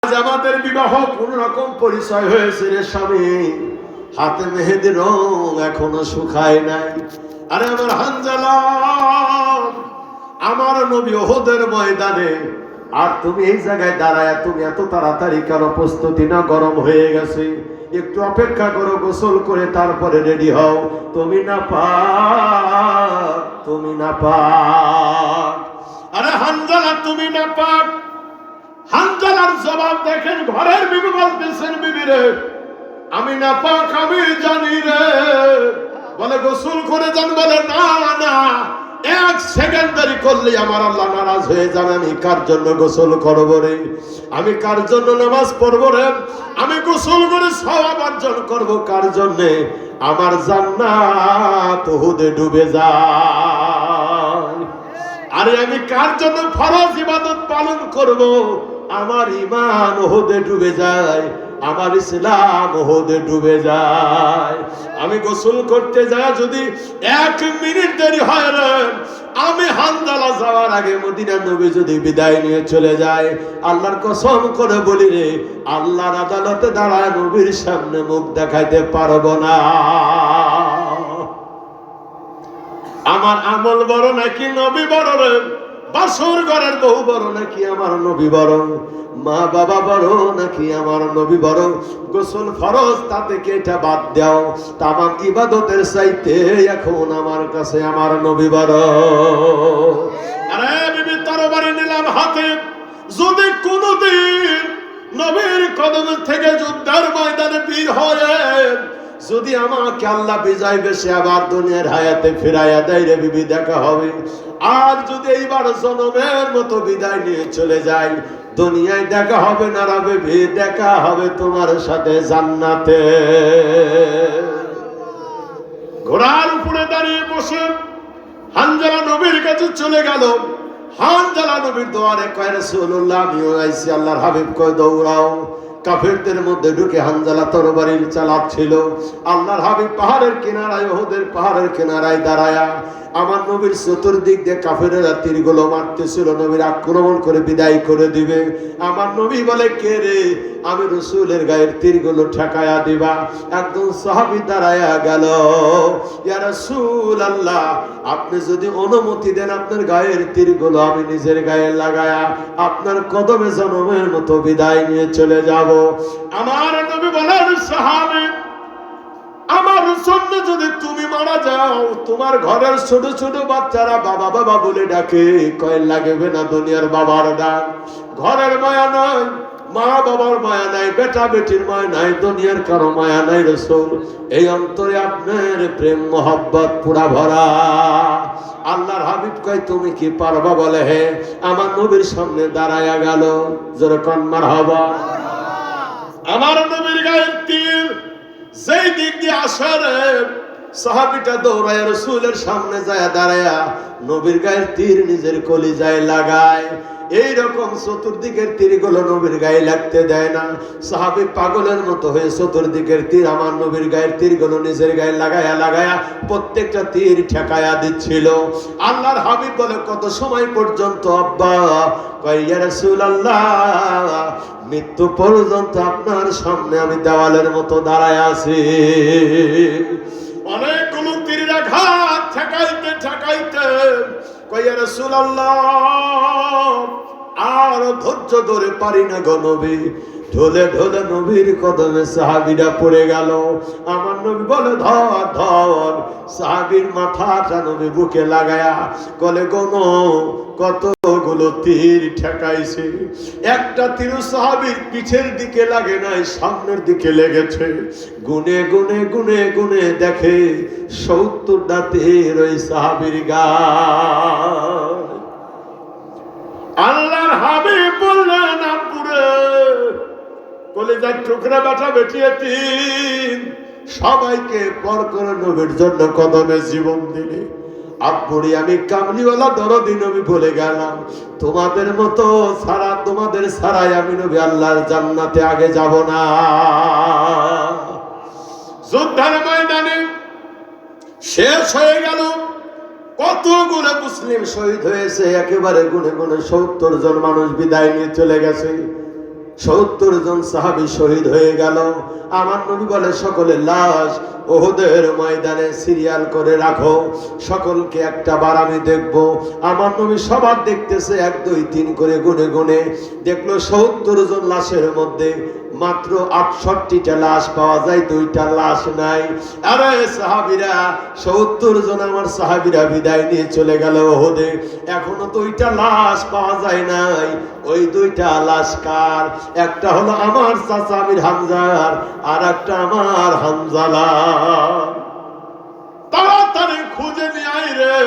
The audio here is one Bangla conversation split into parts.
আজ আমাদের বিবাহ কোন রকম পরিচয় হয়েছে রে স্বামী, হাতে মেহেদির রং এখনো শুকায় নাই। আরে আমার হানজালা, আমার নবী ওহদের ময়দানে, আর তুমি এই জায়গায় দাঁড়ায় তুমি এত তাড়াতাড়ি কেন? প্রস্তুতি না গরম হয়ে গেছে? একটু অপেক্ষা করো, গোসল করে তারপরে রেডি হও। তুমি না পাক, তুমি না পাক। আরে হানজালা, তুমি না পাক। হানজালার জবাব দেখেন, ঘরের বিবি বলতেছেন, বিবি রে আমি না পাক, আমি জানি রে। বলে গোসল করে যান। বলে না না, এক সেকেন্ড দেরি করলে আমার আল্লাহ নারাজ হয়ে যাবে। আমি কার জন্য গোসল করবো রে? আমি কার জন্য নামাজ পড়বো রে? আমি গোসল করে সওয়াব অর্জন করবো কার জন্যে? আমার জান্নাত উহুদে ডুবে যায়। আরে আমি কার জন্য ফরজ ইবাদত পালন করব? আমার ঈমান উহুদে ডুবে যায়, আমার ইসলাম উহুদে ডুবে যায়। আমি গোসল করতে যাই যদি 1 মিনিট দেরি হয় রে, আমি হানজালা যাওয়ার আগে মদিনার নবী যদি বিদায় নিয়ে চলে যায়, আল্লাহর কসম করে বলি রে, আল্লাহর আদালতে দাঁড়ায় নবীর সামনে মুখ দেখাইতে পারবো না। আমার আমল বড় নাকি নবী বড় রে? বাসর ঘরের বউ বড় নাকি আমার নবী বড়? মা বাবা বড় নাকি আমার নবী বড়? গোসল ফরজ, তাতে কি এটা বাদ দাও? তামাম ইবাদতের চাইতে এখন আমার কাছে আমার নবী বড়। আরে বিবি তরবারি নিলাম হাতে, যদি কোনদিন নবীর কদম থেকে যুদ্ধের ময়দানে বীর হয়ে যদি আমাকে আল্লাহ বিজয় বেশে আবার দুনিয়ার হায়াতে ফিরাইয়া দেয় রে বিবি, দেখা হবে। আর যদি এইবার জনমের মতো বিদায় নিয়ে চলে যায়, দুনিয়ায় দেখা হবে না রে বিবি, দেখা হবে তোমার সাথে জান্নাতে। ঘোড়ার উপরে দাঁড়িয়ে বসে হানজালা নবীর কাছে চলে গেল। হানজালা নবীর দুয়ারে কয়, রাসূলুল্লাহ আমিও আইছি। আল্লাহর হাবিব কয়, দৌড়াও। কাফেরদের মধ্যে ঢুকে হানজালা তরবারির চালাচ্ছিল। আল্লাহর হাবিব পাহাড়ের কিনারায়, ওহদের পাহাড়ের কিনারায় দাঁড়ায়া আমার নবীর চতুর্দিক দিয়ে কাফেরেরা তীরগুলো মারতেছিল, নবীর আক্রমণ করে বিদায় করে দিবে। আমার নবী বলে, কে রে? আমি রাসূলের গায়ের তীরগুলো ঠেকায়া দিবা। একজন সাহাবী দাঁড়ায়া গেল, ইয়া রাসূলুল্লাহ, আপনি যদি অনুমতি দেন আপনার গায়ের তীরগুলো আমি নিজের গায়ে লাগায়া আপনার কদমে জনমের মতো বিদায় নিয়ে চলে যাব। আমার নবী বলেন, সাহাবী, আমার জন্য যদি তুমি মারা যাও, তোমার ঘরের ছোট ছোট বাচ্চারা বাবা বাবা বলে ডাকে, কয় লাগবে না দুনিয়ার বাবার ডাক। ঘরের মায়া নয়, মা বাবার মায়া নাই, বেটা বেটির মায়া নাই, দুনিয়ার কারো মায়া নাই রাসূল। এই অন্তরে আপনার প্রেম মোহাব্বত পুরা ভরা। আল্লাহর হাবিব কয়, তুমি কি পারবা? বলে, হে। আমার নবীর সামনে দাঁড়ায়া গেল। জোরে কোন মারহাবা। আমার নবীর গায়ের তীর যেই দিক দিয়ে আসে রে, সাহাবীটা দৌড়ায় রাসূলের সামনে যায় দাঁড়ায়া নবীর গায়ের তীর নিজের কলিজায় লাগায়। এইরকম চতুর্দিকের তীরগুলো নবীর গায়ে লাগতে দেয় না। সাহাবী পাগলের মতো হয়ে চতুর্দিকের তীর, আমার নবীর গায়ের তীরগুলো নিজের গায়ে লাগায়া লাগায়া প্রত্যেকটা তীর ঠেকায়া দিচ্ছিল। আল্লাহর হাবিব বলে, কত সময় পর্যন্ত আব্বা? কয়, ইয়া রাসূলুল্লাহ, মৃত্যু পর্যন্ত আপনার সামনে আমি দেওয়ালের মতো দাঁড়ায় আছি। অনেকগুলো তীরের আঘাত ঠেকাইতে ঠেকাইতে কয়, ইয়া রাসূলুল্লাহ, আর ধৈর্য ধরে পারি না গো নবী। ঢলে ঢলে নবীর কদমে সাহাবীরা পড়ে গেল। আমার নবী বলে, ধর ধর। সাহাবীর মাথাটা নবী বুকে লাগায়া বলে, গোনো কতগুলো তীর ঠেকাইছে। একটা তীর সাহাবীর পিছের দিকে লাগে নাই, সামনের দিকে লেগেছে। গুনে গুনে গুনে গুনে দেখে 70টা তীর ওই সাহাবীর গায়ে। আল্লাহর হাবিব বললেন, আব্বুরে, কলিজার টুকরা বেটা বেটিয়ে তিন সবাইকে পর করে নবীর জন্য কদমে জীবন দিলে। আব্বুরি, আমি কামলিওয়ালা দরদি নবী বলে গেলাম, তোমাদের মতো ছাড়া, তোমাদের ছাড়াই আমি নবী আল্লাহর জান্নাতে আগে যাব না। যুদ্ধের ময়দানে শেষ হয়ে গেল। কতগুলো মুসলিম শহীদ হয়েছে, একেবারে গুনে গুনে 70 জন মানুষ বিদায় নিয়ে চলে গেছে। 70 জন সাহাবী শহীদ হয়ে গেল। আমার নবী বলে সকলের লাশ ওহুদের ময়দানে সিরিয়াল করে রাখো, সকলকে একটা বার আমি দেখব। আমার নবী সবার দেখতেছে, 1 2 3 করে গুনে গুনে দেখলো 70 জন লাশের মধ্যে মাত্র 68টা লাশ পাওয়া যায়, 2টা লাশ নাই। আরে সাহাবীরা, 70 জন আমার সাহাবীরা বিদায় নিয়ে চলে গেল ওহুদে, এখনো 2টা লাশ পাওয়া যায় নাই। ওই 2টা লাশ কার? একটা হলো আমার চাচা আমির হামজার, আর একটা আমার হামজালা। তাড়াতাড়ি খুঁজে নিয়ে আয় রে।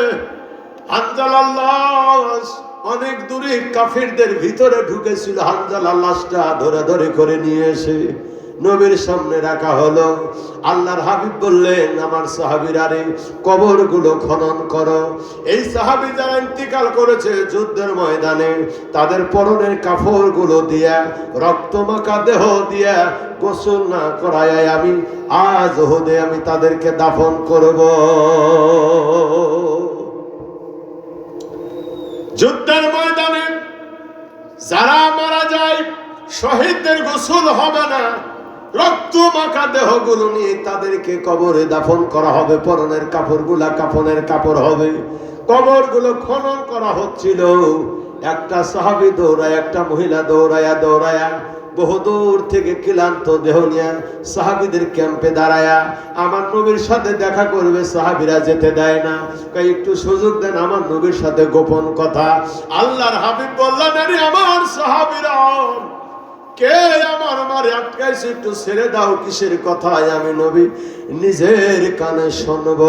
হামজালার লাশ অনেক দূরে কাফিরদের ভিতরে ঢুকেছিল, হামজালার লাশটা ধরে ধরে করে নিয়ে এসে নবীর সামনে রাখা হলো। আল্লাহর হাবিব বললেন, আমার সাহাবীরা রে, কবরগুলো খনন করো। এই সাহাবী যারা ইন্তিকাল করেছে যুদ্ধের ময়দানে, তাদের পরনের কাপড়গুলো দিয়া, রক্তমাখা দেহ দিয়া গোসল না করায় আমি আজ ওহুদে আমি তাদেরকে দাফন করব। যুদ্ধের ময়দানে যারা মারা যায়, শহীদদের গোসল হবে না, রক্ত মাখা দেহগুলো নিয়ে তাদেরকে কবরে দাফন করা হবে। পরনের কাপড়গুলা কাফনের কাপড় হবে। কবরগুলো খনন করা হচ্ছিল। একটা সাহাবী দৌড়ায়, একটা মহিলা দৌড়ায়া দৌড়ায়া বহুদূর থেকে ক্লান্ত দেহ নিয়ে সাহাবীদের ক্যাম্পে দাঁড়ায়া আমার নবীর সাথে দেখা করবে। সাহাবীরা যেতে দেয় না, কই একটু সুযোগ দেন, আমার নবীর সাথে গোপন কথা। আল্লাহর হাবিব বললেন, আরে আমার সাহাবীরা, কে আমার মারে আটকাইছে, একটু ছেড়ে দাও। কিসের কথা? আমি নবী নিজের কানে শুনব।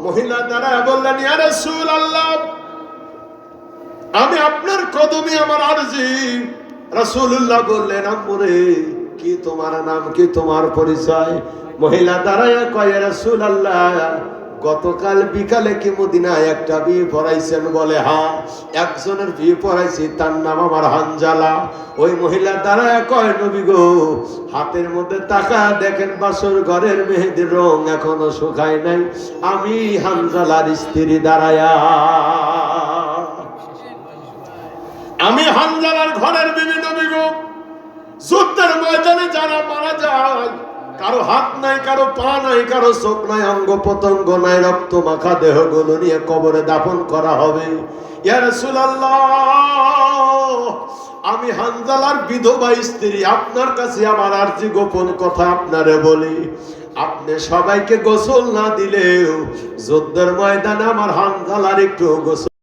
মহিলা দ্বারা বললেন, ইয়া রাসূলুল্লাহ, আমি আপনার কদমে আমার আরজি। রাসূলুল্লাহ বললেন, আম্মুরে, কি তোমার নাম, কি তোমার পরিচয়? মহিলা দাঁড়ায়া কয়, ইয়া রাসূলুল্লাহ, গতকাল বিকালে কি মদিনায় একটা বিয়ে পড়াইছেন? বলে, হ্যাঁ, একজনের বিয়ে পড়াইছি, তার নাম আমার হানজালা। ওই মহিলা দাঁড়ায় কয়, নবী গো, হাতের মধ্যে টাকা দেখেন, বাসর ঘরের মেহেদির রং এখনো শুকায় নাই, আমি হানজালার স্ত্রী দাঁড়ায়া, আমি হানজালার ঘরের বিবি। নবী গো, যুদ্ধের ময়দানে যারা মারা যায়, কারো হাত নাই, কারো পা নাই, কারো চোখ নাই, অঙ্গ প্রত্যঙ্গ নাই, রক্ত মাখা দেহগুলো নিয়ে কবরে দাফন করা হবে। ইয়া রাসূলুল্লাহ, আমি হানজালার বিধবা স্ত্রী, আপনার কাছে আমার আরজি গোপন কথা আপনারে বলি। আপনি সবাইকে গোসল না দিলেও যুদ্ধের ময়দানে আমার হানজালার একটু গোসল